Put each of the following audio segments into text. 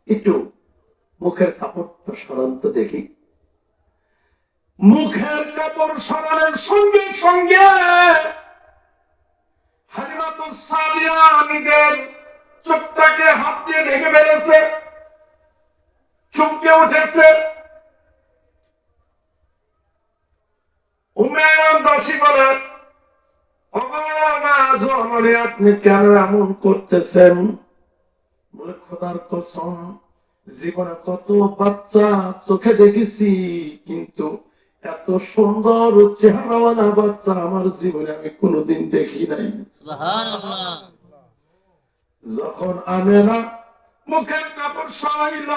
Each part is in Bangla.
একটু মুখের কাপড়টা সরান তো দেখি। মুখের কাপড় সরানোর সঙ্গে সঙ্গে হালিমাতুস সাদিয়া নিজের চোখটাকে হাত দিয়ে ঢেকে ফেলেছে, চমকে উঠেছে। আপনি কেন এমন করতেছেন? বলে, খোদার কসম, জীবনে কত বাচ্চা চোখে দেখেছি, কিন্তু এত সুন্দর চেহারাওয়ালা বাচ্চা আমার জীবনে আমি কোনোদিন দেখি নাই। সুবহানাল্লাহ। যখন আমেনা মুখের কাপড় সরাইল,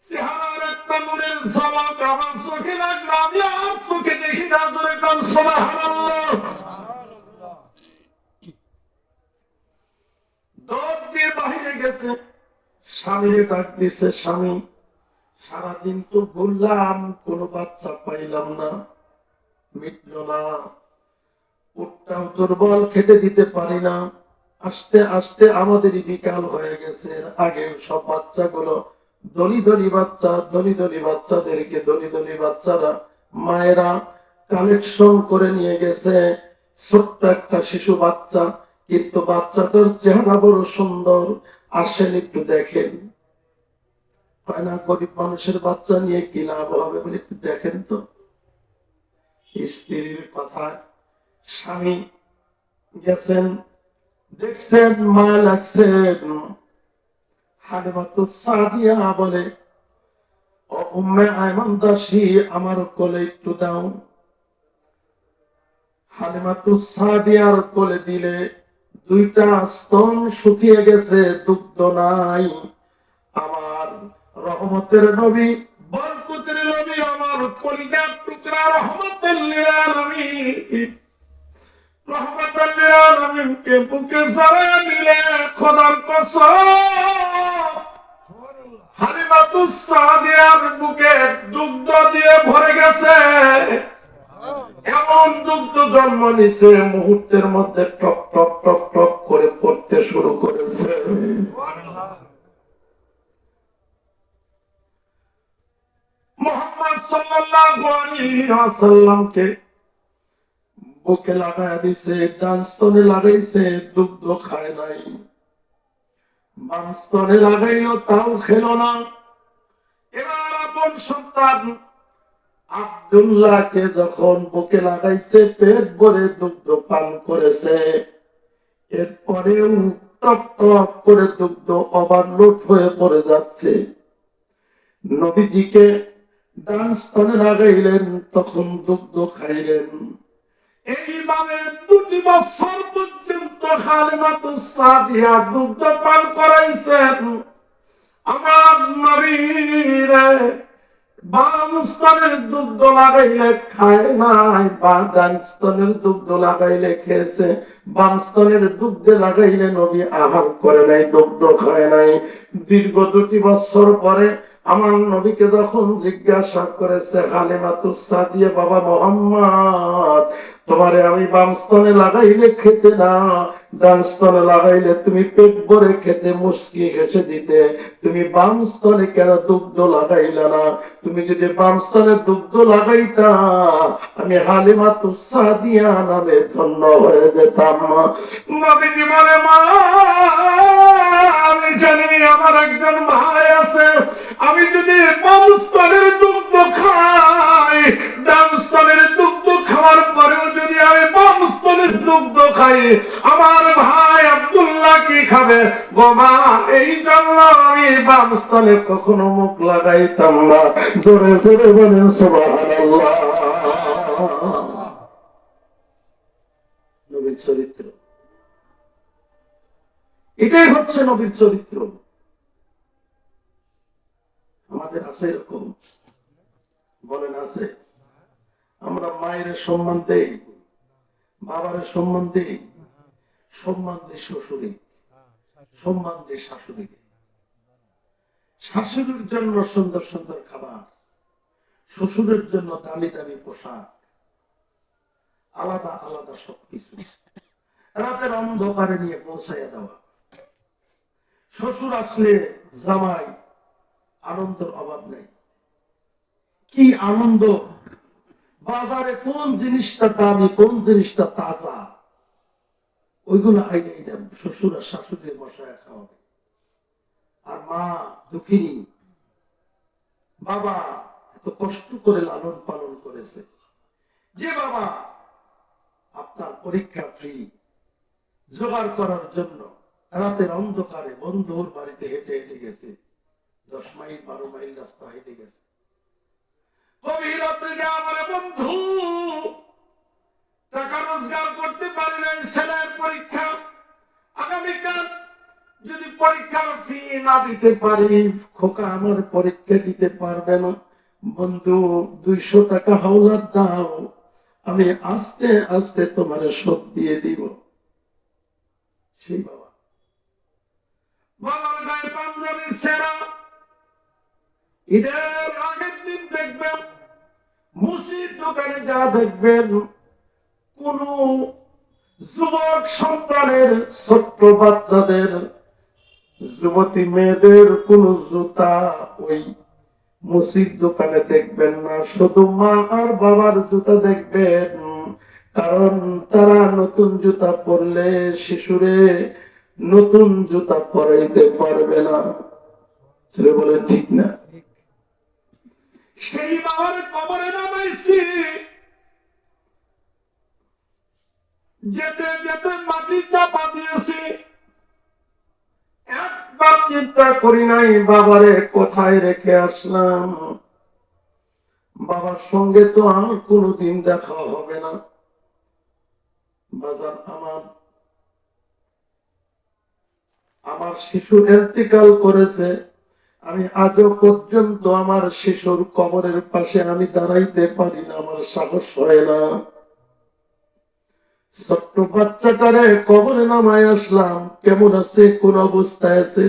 চেহারার একটা নূরের ঝলক আমার চোখে লাগলো, আমি আর চোখে দেখি না। জোরে কান সুবহানাল্লাহ। দৌড় দিয়ে বাহিরে গেছে, স্বামীরে ডাক দিছে, স্বামী সারাদিন তো ঘুরলাম, কোনো বাচ্চা পাইলাম না, মিটল না, উটটাও দুর্বল, খেতে দিতে পারি না। আস্তে আস্তে আমাদের বিকাল হয়ে গেছে। আগে সব বাচ্চাগুলো দলি দলি বাচ্চা, দলি দলি বাচ্চাদেরকে দলি দলি বাচ্চারা মায়েরা কালেকশন করে নিয়ে গেছে। ছোট্ট একটা শিশু বাচ্চা, কিন্তু বাচ্চাটার চেহারা বড় সুন্দর। আসেন একটু দেখেন। হয় না, গরিব মানুষের বাচ্চা নিয়ে কি লাভ হবে বলে একটু দেখেন তো। স্ত্রীর কথা, স্বামী গেছেন, দেখছেন, মা লাগছেন। হালিমাতুস সাদিয়া বলে, ও উম্মে আয়মান দাসী, আমার কোলে একটু দাও। হালিমাতুস সাদিয়ার কোলে দিলে দুইটা স্তন শুকিয়ে গেছে, দুগ্ধ নাই। আমার রহমতের নবী, বরকতের নবী, আমার কলিজার টুকরা রহমতুল লিল আলামিন, রহমতুল লিল আলামিনকে বুকে জড়িয়ে নিলে। খোদার কসম, হালিমাতুস সাদিয়ার বুকে দুগ্ধ দিয়ে ভরে গেছে। এমন দুগ্ধ জন্ম নিছে, মুহূর্তের মধ্যে টপ টপ টপ টপ করে পড়তে শুরু করেছে। মুহাম্মদ সাল্লাল্লাহু আলাইহি ওয়াসাল্লামকে বুকে লাগায় দিছে, ডান স্তনে লাগাইছে, দুগ্ধ খায় নাই। বাম স্তনে লাগাইলো, তাও খেলো না। এবার আপন সন্তান আব্দুল্লাহকে যখন বুকে লাগাইছে, পেট ভরে দুগ্ধ পান করেছে। এরপরেও টপ টপ করে দুগ্ধ ওভারলোড হয়ে পড়ে যাচ্ছে। নবীজিকে ডান স্তনে লাগাইলেন, তখন দুগ্ধ খাইলেন। এইভাবে 2 বছর পর্যন্ত হালিমাতুস সাদিয়া দুগ্ধ পান করাইছেন। আমার নবীরে বাম স্তনের দুগ্ধ লাগাইলে খায় নাই, বা ডান স্তনের দুগ্ধ লাগাইলে খেয়েছে। বাম স্তনের দুগ্ধে লাগাইলে নবী আহার করে নাই, দুগ্ধ খায় নাই। দীর্ঘ 2 বছর পরে আমার নবীকে যখন জিজ্ঞাসা করেছে হালিমাতুস সাদিয়া, বাবা মুহাম্মদ, তোমারে আমি বাম স্তনে লাগাইলে খেতে না, ডান স্তনে লাগাইলে তুমি পেট ভরে খেতে, মুস্কি হেসে দিতে, তুমি বাম স্তনে কেন দুগ্ধ লাগাইলা না? তুমি যদি বাম স্তনে দুগ্ধ লাগাইতা, আমি হালিমাতুস সাদিয়া নামে ধন্য হয়ে যেতাম। নবীজি বলে, মা, আমি জানি আমার একজন ভাই আছে, আমি যদি বাম স্তনের দুগ্ধ খাই, ডান স্তনের দুগ্ধ খাওয়ার পরেও যদি আমি বাম স্তনের দুগ্ধ খাই, আমার ভাই আব্দুল্লাহ কি খাবে গো মা? এই জন্য আমি বাম স্তনে কখনো মুখ লাগাইতাম না। জোরে জোরে বলেন সুবহানাল্লাহ। নবীর চরিত্র, এটাই হচ্ছে নবীর চরিত্র। আমাদের আছে এরকম? বলেন আছে? আমরা মায়ের সম্মান দেই, বাবার সম্মান দেই, সম্মান দেই শ্বশুরে, সম্মান দেই শাশুড়িকে। শাশুড়ির জন্য সুন্দর সুন্দর খাবার, শ্বশুরের জন্য দামি দামি পোশাক, আলাদা আলাদা সবকিছু রাতের অন্ধকারে নিয়ে পৌঁছাইয়া দেওয়া। শ্বশুর আসলে জামাই আনন্দের অভাব নেই। কি আনন্দ! বাজারে কোন জিনিসটা দামি, কোন জিনিসটা তাজা, ওইগুলো আইনে এটা শ্বশুর আর শাশুড়ির বসায় খাওয়াবে। আর মা দুঃখিনী, বাবা এত কষ্ট করে লালন পালন করেছে, যে বাবা আপনার পরীক্ষা ফ্রি জোগাড় করার জন্য রাতের অন্ধকারে বন্ধুর বাড়িতে হেঁটে হেঁটে গেছে, 10 মাইল 12 মাইল রাস্তা হেঁটে গেছে। গভীর রাতে যা বলে, বন্ধু টাকা রোজগার করতে পারি নাই, ছেলের পরীক্ষা আগামীকাল, যদি পরীক্ষার ফি না দিতে পারি খোকা আমার পরীক্ষা দিতে পারবে না। বন্ধু 200 টাকা হাওলাত দাও, আমি আস্তে আস্তে তোমার শোধ দিয়ে দিব। সেই বাবা, বাবার গায়ে পাঞ্জাবি ছেঁড়া, ঈদের আগের দিন দেখবেন মুসির দোকানে যা দেখবেন কোন যুবক সন্তানের, ছোট্ট বাচ্চাদের, যুবতী মেয়েদের কোন জুতা ওই মুসির দোকানে দেখবেন না, শুধু মা আর বাবার জুতা দেখবেন। কারণ তারা নতুন জুতা পরলে শিশুরে নতুন জুতা পরাইতে পারবে না। বলেন ঠিক না? সেই বাবার কবরে নামাইছি, যেতে যেতে মাটি চাপা দিয়েছি, একবার চিন্তা করি নাই বাবারে কোথায় রেখে আসলাম। বাবার সঙ্গে তো আর কোনদিন দেখা হবে না। বাজার আমার শিশু ইন্তেকাল করেছে, আমি আজও পর্যন্ত আমার শিশুর কবরের পাশে আমি দাঁড়াইতে পারি না, আমার সাহস হয় না। ছোট্ট বাচ্চাটারে কবরে নামায় আসলাম, কেমন আছে, কোন অবস্থায় আছে,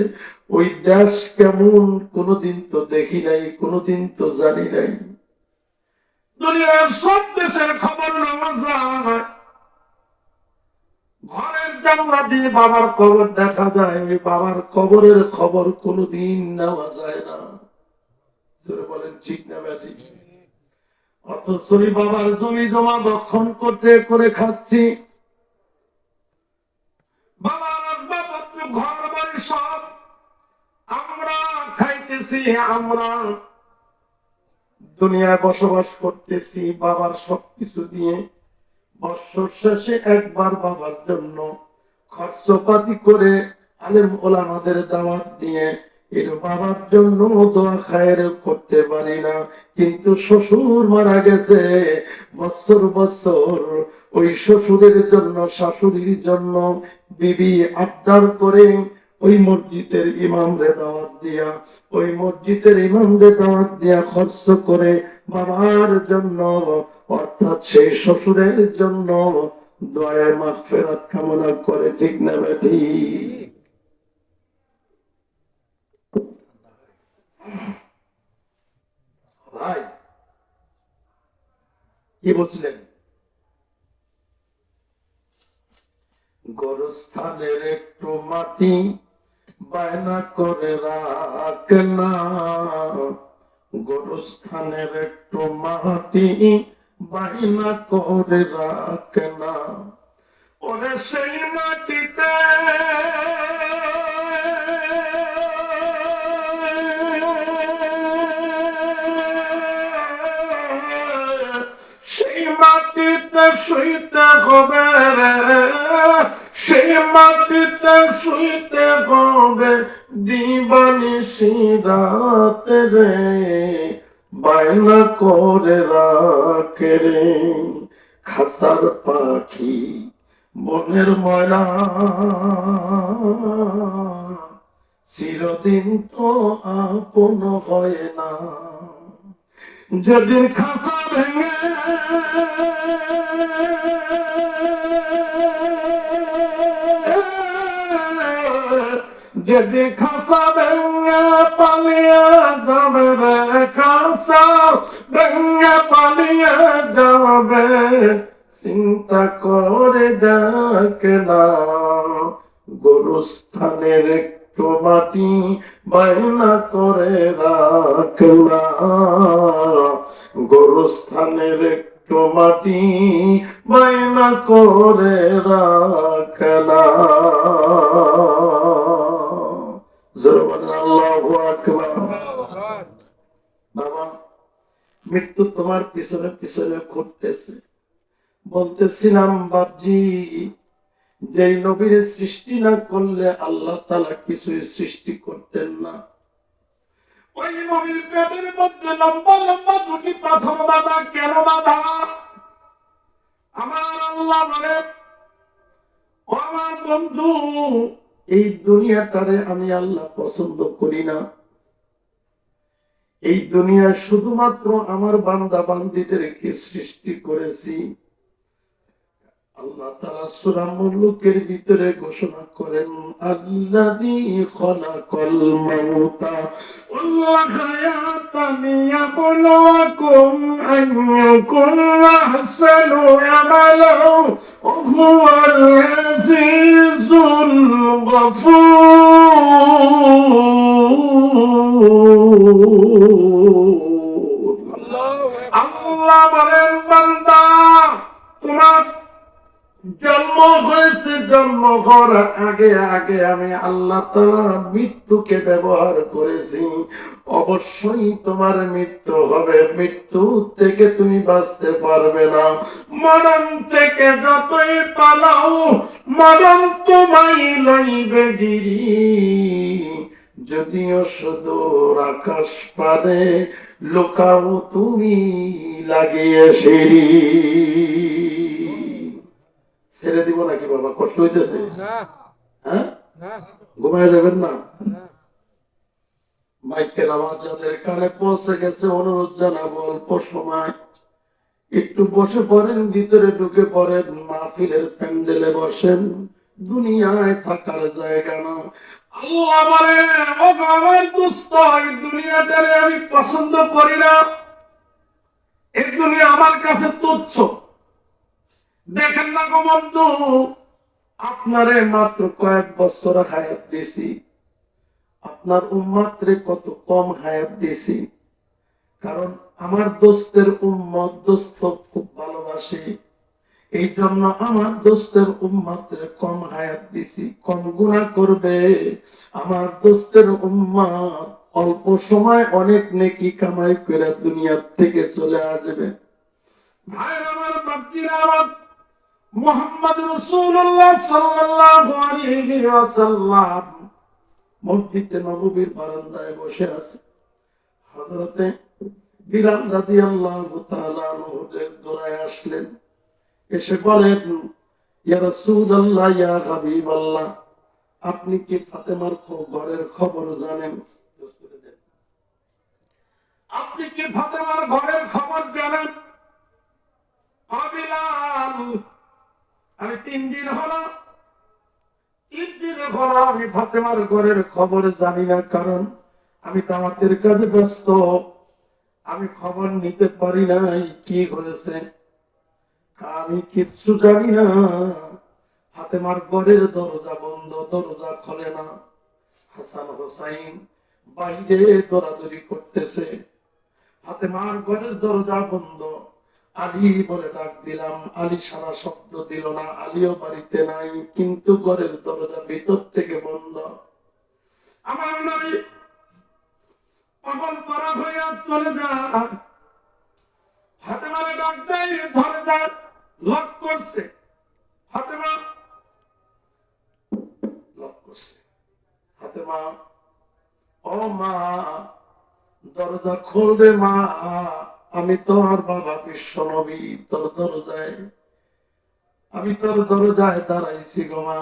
ওই দেশ কেমন কোনদিন তো দেখি নাই, কোনদিন তো জানি নাই। দুনিয়ার সব দেশের খবর নেওয়া যায়, ঘরের জানলা দিয়ে বাবার কবর দেখা যায়, ওই বাবার কবরের খবর কোনদিন নেওয়া যায় না। বলেন ঠিক না ব্যাটি? অথচ বাবার জমি জমা দখল করতে করে খাচ্ছি, বাবার আসবাবপত্র ঘর বাড়ি সব আমরা খাইতেছি, আমরা দুনিয়ায় বসবাস করতেছি বাবার সবকিছু দিয়ে। বৎসর শেষে একবার বাবার জন্য খরচপাতি করে আলেম ওলামাদের দাওয়াত দিয়ে এর বাবার জন্য দোয়া খায়ের করতে পারি না। কিন্তু শ্বশুর মারা গেছে, বছর বছর ওই শ্বশুরের জন্য, শাশুড়ির জন্য বিবি আবদার করে ওই মসজিদের ইমামরে দাওয়াত দিয়া, ওই মসজিদের ইমামরে দাওয়াত দিয়া খরচ করে বাবার জন্য, অর্থাৎ সেই শ্বশুরের জন্য দয়া মাগফিরাত কামনা করে। ঠিক না বেঠি? ভাই কি বলছিলেন? গোরস্থানের একটু মাটি বায়না করে রাখ না, গোরস্থানের একটু মাটি বায়না করে রাখ না, ওরে সেই মাটিতে সেই মাটিতে শুইতে হবে রে, সেই মাটিতে শুইতে হবে দিবানিশি রাতে রে, বায়না করে রাখে রে। খাসার পাখি বনের ময়না চিরদিন তো আপন হয় না। যেদিন খাসা ভেঙে যেদিন খাসা ভেঙে পালিয়ে যাবে রে, খাসা ভেঙে পালিয়ে যাবে, চিন্তা করে দেখ না গোরস্থানের একটু একটু মাটি বায়না করে রাখলা, গোরস্থানের একটু মাটি বায়না করে রাখলা। আল্লাহু আকবার। বাবা, মৃত্যু তোমার পিছনে পিছনে ঘুরতেছে। বলতেছিলাম বাপজি, যেই নবীর সৃষ্টি না করলে আল্লাহ তাআলা কিছুই সৃষ্টি করতেন না। ওই নবীর পেটের মধ্যে লম্বা লম্বা দুটি পাথর বাঁধা। কেন বাঁধা? আমার আল্লাহ বলে, ও আমার বন্ধু, এই দুনিয়াটারে আমি আল্লাহ পছন্দ করি না। এই দুনিয়া শুধুমাত্র আমার বান্দা বান্দীদেরকে সৃষ্টি করেছি। আল্লাহ তাআলা সূরা মুলুকের ভিতরে ঘোষণা করেন, আল্লাযী খালাকাল মাউতা ওয়াল হায়াতা লিয়াবলুয়াকুম আইয়ুকুম আহসানু আমালা ওয়া হুয়াল আজিজুল গফুর। আল্লাহ বলেন, বান্দা, তোমার জন্ম হয়েছে, জন্ম হওয়ার আগে আগে আমি আল্লাহ তাআলা মৃত্যুকে ব্যবহার করেছি। অবশ্যই তোমার মৃত্যু হবে, মৃত্যু থেকে তুমি বাঁচতে পারবে না। মরণ থেকে যতই পালাও, মরণ তোমায় লইবে গিরি। যদিও সুদূর আকাশ পারে, লুকাও তুমি লাগিয়ে সিঁড়ি। ছেড়ে দিব নাকি বাবা? কষ্ট হইতেছে? হ্যাঁ, ঘুমায় যাবেন না? মাইকের আওয়াজ যাদের কানে পৌঁছে গেছে, অনুরোধ জানাবো অল্প সময় একটু বসে পড়েন, ভিতরে ঢুকে পড়েন, মাহফিলের প্যান্ডেলে বসেন। দুনিয়ায় থাকার জায়গা না। আল্লাহ বলে, ও আমার দোস্ত, এই দুনিয়াটারে আমি পছন্দ করি না। এই দুনিয়া আমার কাছে তুচ্ছ। দেখেন না গো বন্ধু, আপনারে মাত্র কয়েক বছর হায়াত দিছি, আপনার উম্মতরে কত কম হায়াত দিছি। কারণ আমার দোস্তের উম্মত দোস্ত খুব ভালোবাসে, এই জন্য আমার দোস্তের উম্মতরে কম হায়াত দিছি। কম গুনাহ করবে আমার দোস্তের উম্মত, অল্প সময় অনেক নেকি কামাই করে দুনিয়া থেকে চলে আসবে। ভাই আমার, বাপজিরা আমার, মুহাম্মদ রাসূলুল্লাহ সাল্লাল্লাহু আলাইহি ওয়াসাল্লাম মসজিদে নববীর বারান্দায় বসে আছে। হযরতে বিলাল রাদিয়াল্লাহু তাআলা আনহুর দৌড়ায় আসলেন, এসে বলেন, ইয়া রাসূলুল্লাহ, ইয়া হাবিবাল্লাহ, আপনি কি ফাতেমার ঘরের খবর জানেন? আপনি কি ফাতেমার ঘরের খবর জানেন? বিলাল, আমি 3 দিন হলো আমি ফাতেমার ঘরের খবর জানি না, কারণ আমি দাওয়াতের কাজে ব্যস্ত, আমি খবর নিতে পারি নাই কি হয়েছে। আমি কিচ্ছু জানি না। ফাতেমার ঘরের দরজা বন্ধ, দরজা খোলে না। হাসান হোসাইন বাইরে দৌড়াদৌড়ি করতেছে, ফাতেমার ঘরের দরজা বন্ধ। আলী বলে ডাক দিলাম, আলী সারা শব্দ দিল না। আলীও বাড়িতে নাই, কিন্তু ঘরের দরজা ভিতর থেকে বন্ধ। আমার নবী পাগল পারা হইয়া চলে যায়, ফাতেমারে ডাক দেয়, দরজা লক করছে। ফাতেমা লক করছে। ফাতেমা, ও মা, দরজা খুলবে মা, আমি তোর বাবা বিশ্ব নবী, তোর দরজায়, আমি তোর দরজায় দাঁড়াইছি গো মা।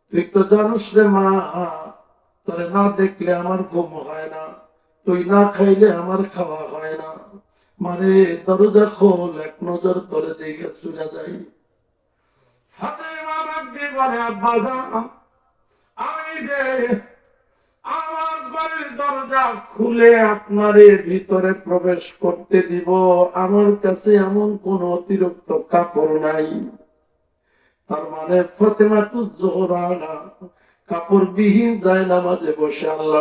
তুই তো জানিস রে মা, তোরে না দেখলে আমার ঘুম হয় না, তুই না খাইলে আমার খাওয়া হয় না। মানে দরজা খোল, এক নজর তোরে দেখে চলে যাই। হাতে মারাক দিয়ে বলে, আব্বা যান, আমি যে আমার বাড়ির দরজা খুলে আপনারে ভিতরে প্রবেশ করতে দিব, আমার কাছে এমন কোন অতিরিক্ত কাপড় নাই। তার মানে ফাতেমা তো জোহরা কাপড়বিহীন যায় নামাজে বসে আল্লাহ